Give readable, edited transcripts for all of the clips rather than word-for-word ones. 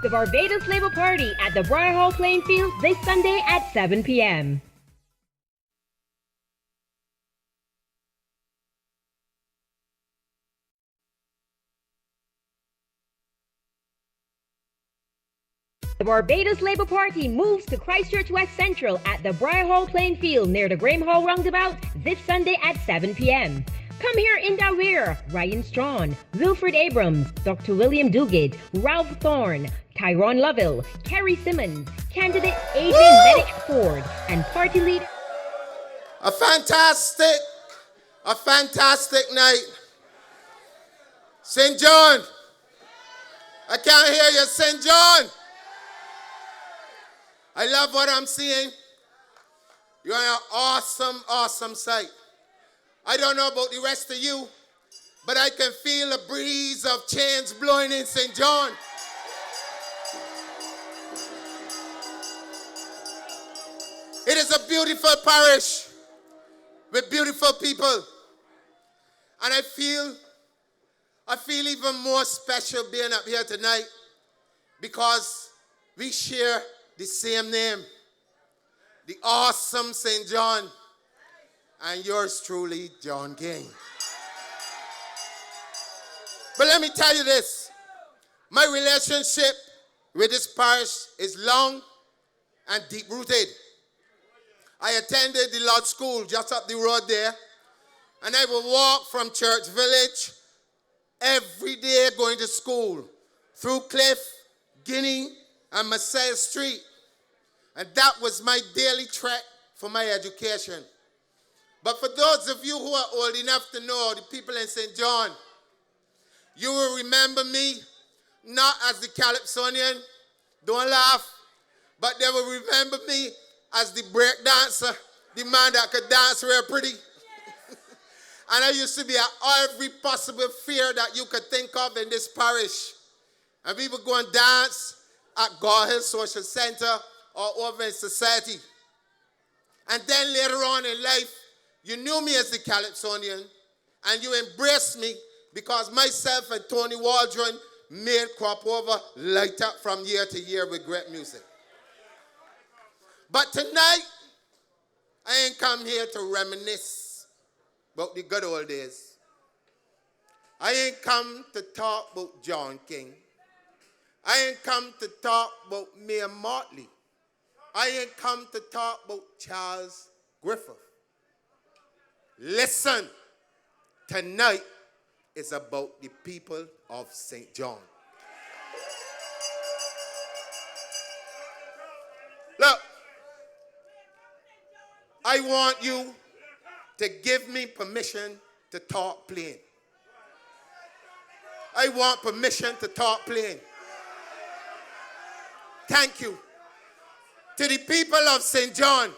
The Barbados Labour Party at the Briar Hall playing field this Sunday at 7 p.m. The Barbados Labour Party moves to Christchurch West Central at the Briar Hall playing field near the Graham Hall roundabout this Sunday at 7 p.m. Come here in Dawir, Ryan Strawn, Wilfred Abrams, Dr. William Duguid, Ralph Thorne, Tyrone Lovell, Kerry Simmons, candidate Adrian Bennett Ford, and party leader... A fantastic night. St. John. I can't hear you, St. John. I love what I'm seeing. You're an awesome sight. I don't know about the rest of you, but I can feel a breeze of change blowing in St. John. It is a beautiful parish with beautiful people. And I feel even more special being up here tonight because we share the same name, the awesome St. John, and yours truly, John King. But let me tell you this, my relationship with this parish is long and deep-rooted. I attended the Lodge School just up the road there, and I would walk from Church Village every day going to school through Cliff, Guinea, and Messiah Street. And that was my daily trek for my education. But for those of you who are old enough to know the people in St. John, you will remember me not as the Calypsonian, don't laugh, but they will remember me as the break dancer, the man that could dance real pretty. And I used to be at every possible fair that you could think of in this parish. And we would go and dance at Gore Hill Social Center or over in Society. And then later on in life, you knew me as the Calypsonian and you embraced me because myself and Tony Waldron made Crop Over light up from year to year with great music. But tonight, I ain't come here to reminisce about the good old days. I ain't come to talk about John King. I ain't come to talk about Mayor Motley. I ain't come to talk about Charles Griffith. Listen, tonight is about the people of St. John. Look, I want you to give me permission to talk plain. I want permission to talk plain. Thank you. To the people of St. John,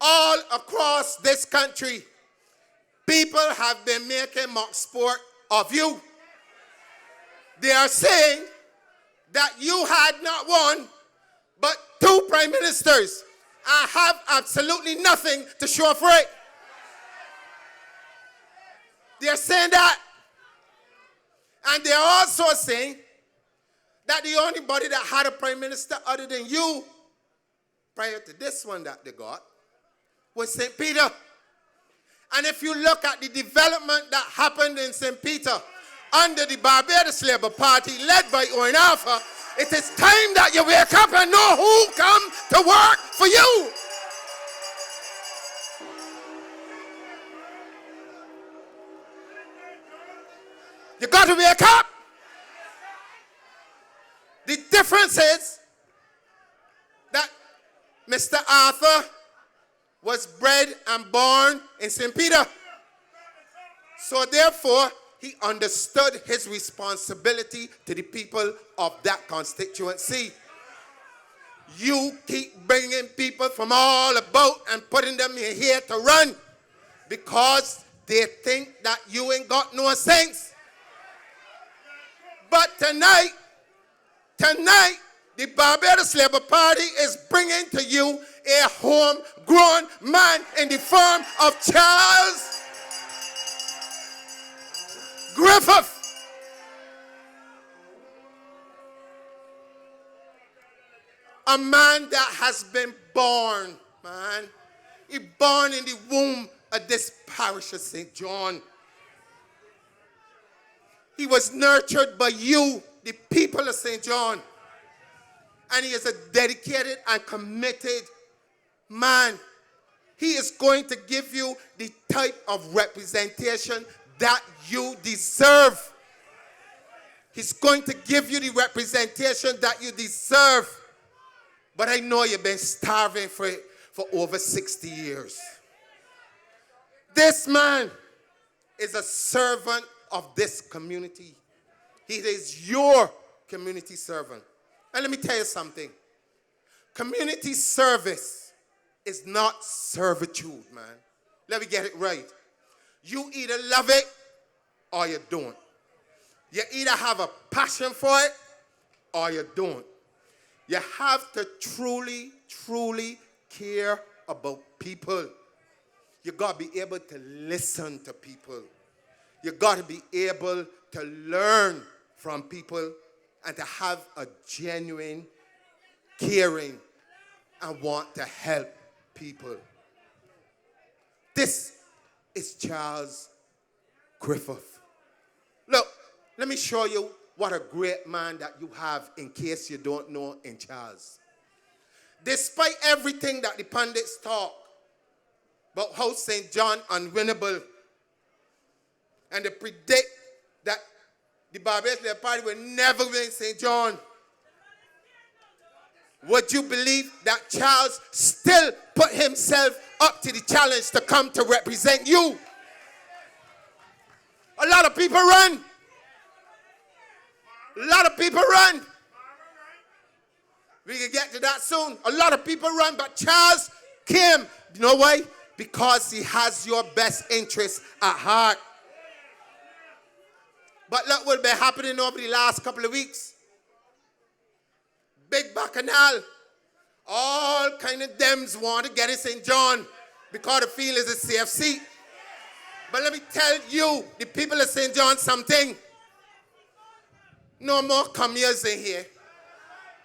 all across this country, people have been making mock sport of you. They are saying that you had not one, but 2 prime ministers and have absolutely nothing to show for it. They are saying that. And they are also saying that the only body that had a prime minister other than you prior to this one that they got was St. Peter. And if you look at the development that happened in St. Peter under the Barbados Labour Party led by Owen Arthur, it is time that you wake up and know who come to work for you. You got to wake up. The difference is that Mr. Arthur was bred and born in St. Peter. So therefore, he understood his responsibility to the people of that constituency. You keep bringing people from all about and putting them here to run because they think that you ain't got no sense. But tonight, the Barbados Labour Party is bringing to you a homegrown man in the form of Charles Griffith. A man that has been born, man. He born in the womb of this parish of St. John. He was nurtured by you, the people of St. John. And he is a dedicated and committed man. He is going to give you the type of representation that you deserve. He's going to give you the representation that you deserve. But I know you've been starving for it for over 60 years. This man is a servant of this community. He is your community servant. And let me tell you something. Community service is not servitude, man. Let me get it right. You either love it or you don't. You either have a passion for it or you don't. You have to truly, truly care about people. You got to be able to listen to people. You got to be able to learn from people and to have a genuine caring and want to help people. This is Charles Griffith. Look, let me show you what a great man that you have in case you don't know in Charles. Despite everything that the pundits talk about how St. John unwinnable, and they predict that the Barbados Labour Party will never win St. John, would you believe that Charles still put himself up to the challenge to come to represent you? A lot of people run. A lot of people run. We can get to that soon. A lot of people run, but Charles came. You know why? Because he has your best interests at heart. But look what's been happening over the last couple of weeks. Big Bacchanal. All kind of dems want to get in St. John because the field is a safe seat. But let me tell you, the people of St. John, something. No more comers in here.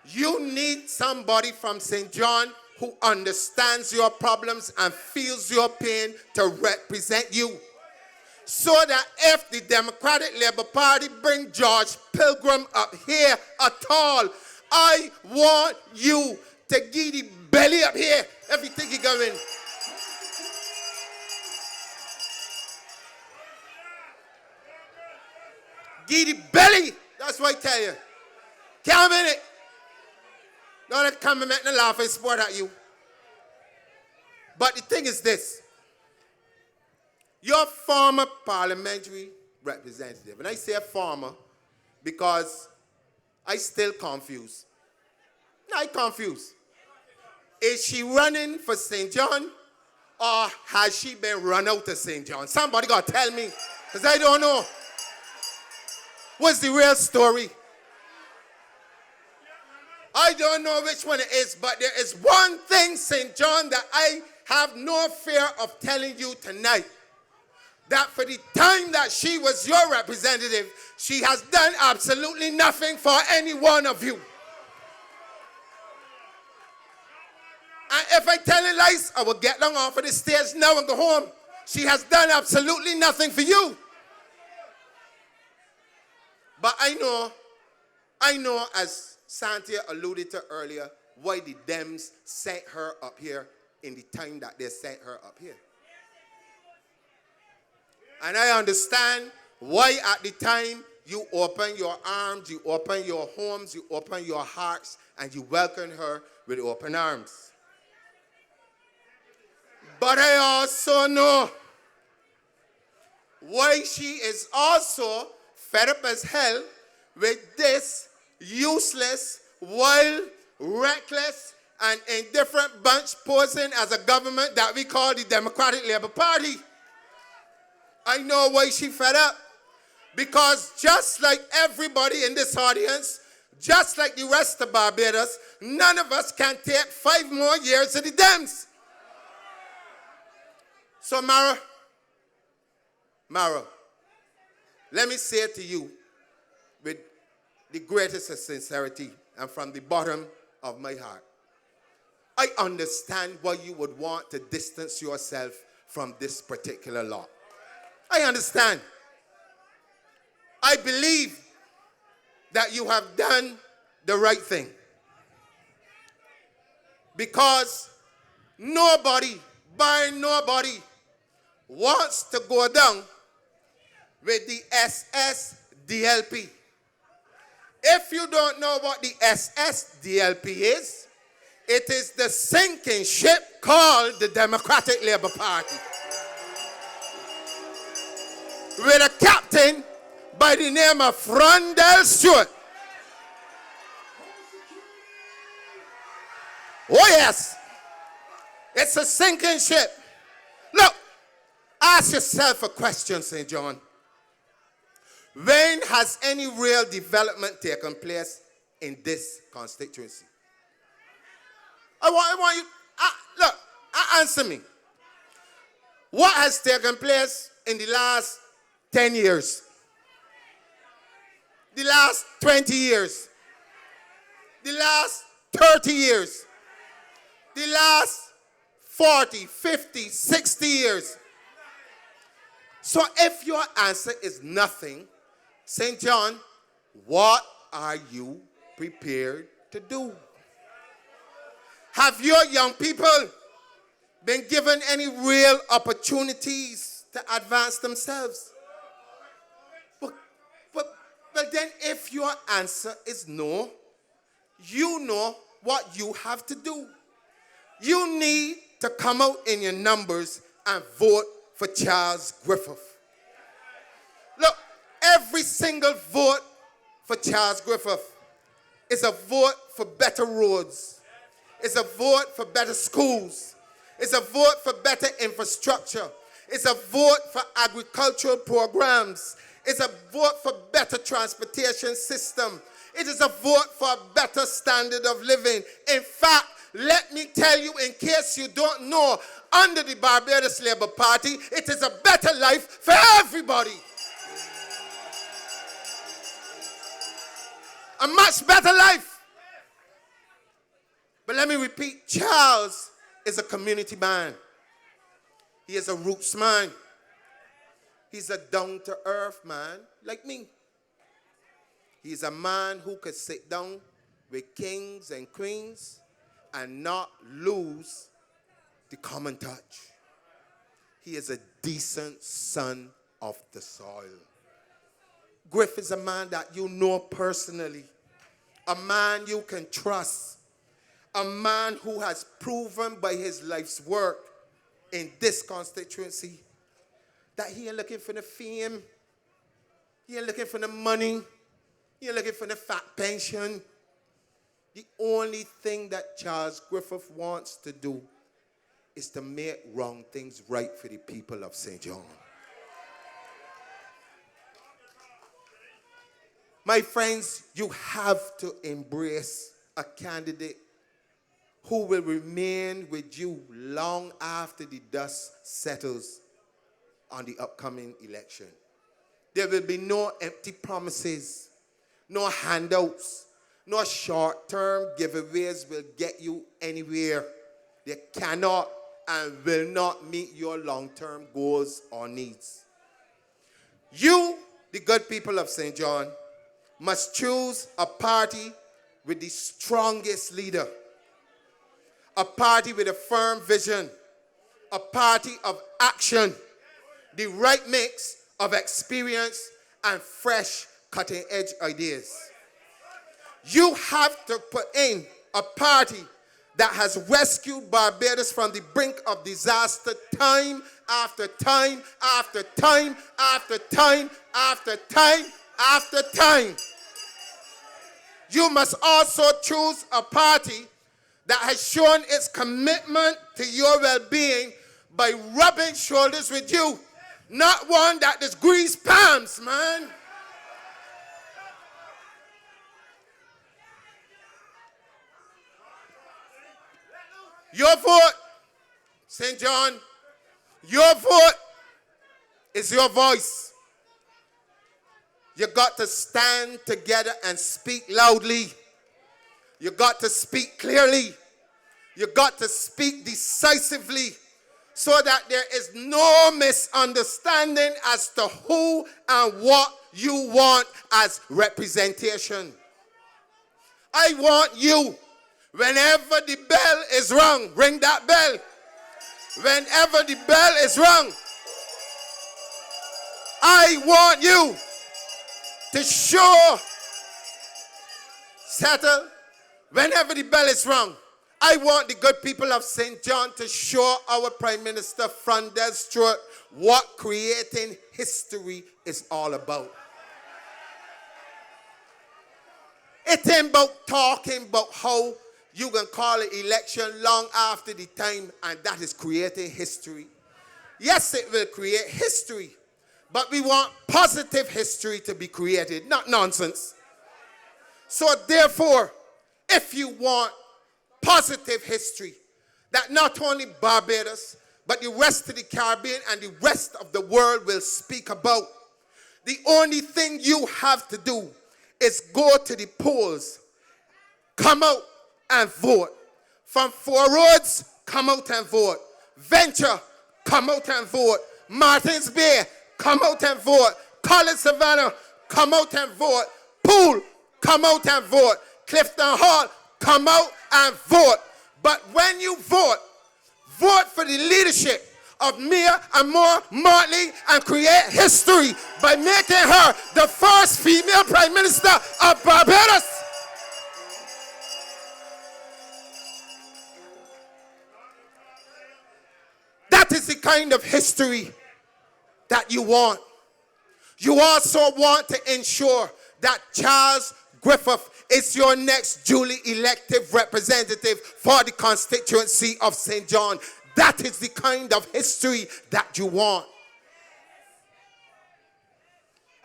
You need somebody from St. John who understands your problems and feels your pain to represent you. So that if the Democratic Labour Party bring George Pilgrim up here at all, I want you to give the belly up here if you think you're going. Give the belly. That's what I tell you. Come in it. Don't let come and make the laugh and sport at you. But the thing is this. Your former parliamentary representative, and I say former because I still confused. I confused. Is she running for St. John or has she been run out of St. John? Somebody got to tell me because I don't know. What's the real story? I don't know which one it is, but there is one thing, St. John, that I have no fear of telling you tonight. That for the time that she was your representative, she has done absolutely nothing for any one of you. And if I tell you lies, I will get down off of the stage now and go home. She has done absolutely nothing for you. But I know, as Santia alluded to earlier, why the Dems sent her up here in the time that they sent her up here. And I understand why at the time you open your arms, you open your homes, you open your hearts, and you welcome her with open arms. But I also know why she is also fed up as hell with this useless, wild, reckless, and indifferent bunch posing as a government that we call the Democratic Labour Party. I know why she fed up. Because just like everybody in this audience, just like the rest of Barbados, none of us can take 5 more years of the Dems. So Mara, let me say it to you with the greatest of sincerity and from the bottom of my heart. I understand why you would want to distance yourself from this particular law. I understand. I believe that you have done the right thing. Because nobody, barring nobody, wants to go down with the SSDLP. If you don't know what the SSDLP is, it is the sinking ship called the Democratic Labour Party, with a captain by the name of Frondell Stewart. Oh yes, it's a sinking ship. Look, ask yourself a question, St. John. When has any real development taken place in this constituency? I want you, answer me. What has taken place in the last 10 years? The last 20 years? The last 30 years? The last 40, 50, 60 years? So if your answer is nothing, St. John, what are you prepared to do? Have your young people been given any real opportunities to advance themselves? But then if your answer is no, you know what you have to do. You need to come out in your numbers and vote for Charles Griffith. Look, every single vote for Charles Griffith is a vote for better roads. It's a vote for better schools. It's a vote for better infrastructure. It's a vote for agricultural programs. It's a vote for better transportation system. It is a vote for a better standard of living. In fact, let me tell you, in case you don't know, under the Barbados Labour Party, it is a better life for everybody. A much better life. But let me repeat, Charles is a community man. He is a roots man. He's a down-to-earth man like me. He's a man who could sit down with kings and queens and not lose the common touch. He is a decent son of the soil. Griff is a man that you know personally, a man you can trust, a man who has proven by his life's work in this constituency that he ain't looking for the fame, he ain't looking for the money, he ain't looking for the fat pension. The only thing that Charles Griffith wants to do is to make wrong things right for the people of St. John. My friends, you have to embrace a candidate who will remain with you long after the dust settles on the upcoming election. There will be no empty promises, no handouts, no short-term giveaways will get you anywhere. They cannot and will not meet your long-term goals or needs. You, the good people of St. John, must choose a party with the strongest leader, a party with a firm vision, a party of action, the right mix of experience and fresh cutting-edge ideas. You have to put in a party that has rescued Barbados from the brink of disaster time after time after time after time after time after time. You must also choose a party that has shown its commitment to your well-being by rubbing shoulders with you, not one that is grease palms, man. Your vote, St. John, your vote is your voice. You got to stand together and speak loudly. You got to speak clearly. You got to speak decisively so that there is no misunderstanding as to who and what you want as representation. I want you, whenever the bell is rung, ring that bell. Whenever the bell is rung, I want you to show, settle, whenever the bell is rung, I want the good people of St. John to show our Prime Minister Frondel Stewart what creating history is all about. It ain't about talking about how you can call an election long after the time, and that is creating history. Yes, it will create history, but we want positive history to be created, not nonsense. So therefore, if you want positive history that not only Barbados, but the rest of the Caribbean and the rest of the world will speak about, the only thing you have to do is go to the polls, come out and vote. From Four Roads, come out and vote. Venture, come out and vote. Martins Bay, come out and vote. College Savannah, come out and vote. Poole, come out and vote. Clifton Hall, come out and vote. But when you vote, vote for the leadership of Mia Amor Motley and create history by making her the first female Prime Minister of Barbados. That is the kind of history that you want. You also want to ensure that Charles Griffith is your next duly elected representative for the constituency of St. John. That is the kind of history that you want.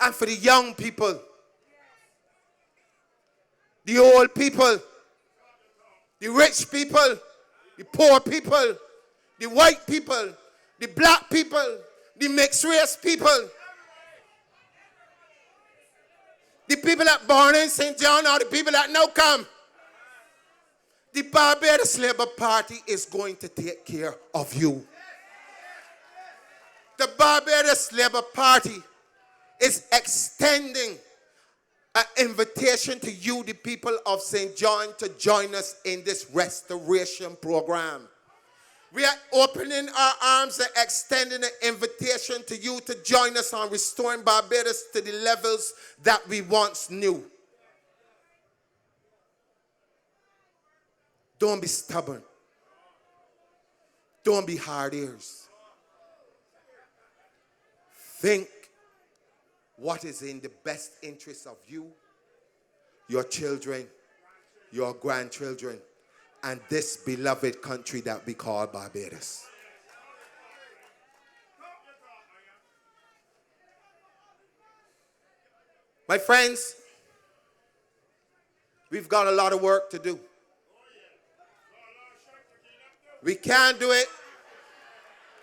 And for the young people, the old people, the rich people, the poor people, the white people, the black people, the mixed race people, the people that born in St. John or the people that now come, the Barbados Labour Party is going to take care of you. The Barbados Labour Party is extending an invitation to you, the people of St. John, to join us in this restoration program. We are opening our arms and extending an invitation to you to join us on restoring Barbados to the levels that we once knew. Don't be stubborn. Don't be hard ears. Think what is in the best interest of you, your children, your grandchildren, and this beloved country that we call Barbados. My friends, we've got a lot of work to do. We can't do it.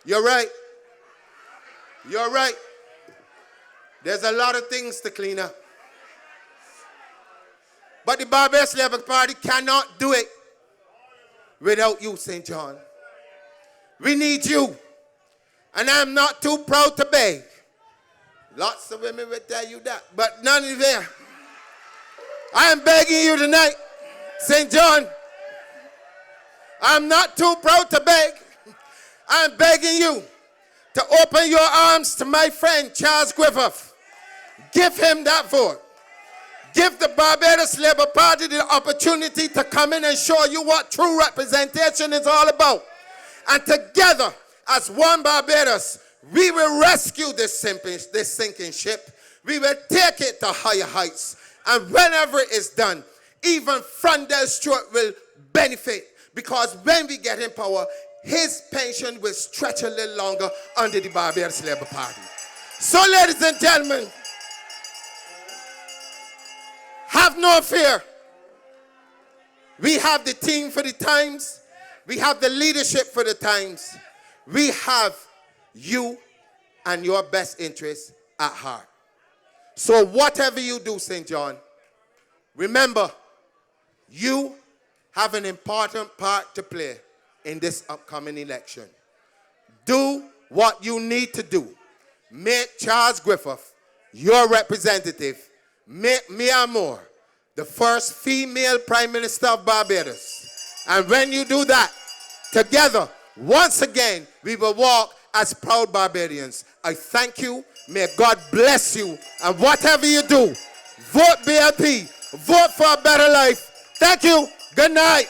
You're right. You're right. There's a lot of things to clean up. But the Barbados Labour Party cannot do it without you, St. John. We need you. And I'm not too proud to beg. Lots of women will tell you that, but none of them. I am begging you tonight, St. John. I'm not too proud to beg. I'm begging you to open your arms to my friend, Charles Griffith. Give him that vote. Give the Barbados Labour Party the opportunity to come in and show you what true representation is all about. And together, as one Barbados, we will rescue this sinking ship. We will take it to higher heights. And whenever it is done, even Frondel Stewart will benefit. Because when we get in power, his pension will stretch a little longer under the Barbados Labour Party. So, ladies and gentlemen, have no fear. We have the team for the times. We have the leadership for the times. We have you and your best interests at heart. So whatever you do, St. John, remember, you have an important part to play. in this upcoming election. Do what you need to do. Make Charles Griffith your representative. Make Mia Moore the first female Prime Minister of Barbados. And when you do that, together, once again, we will walk as proud Barbadians. I thank you. May God bless you. And whatever you do, vote BLP. Vote for a better life. Thank you. Good night.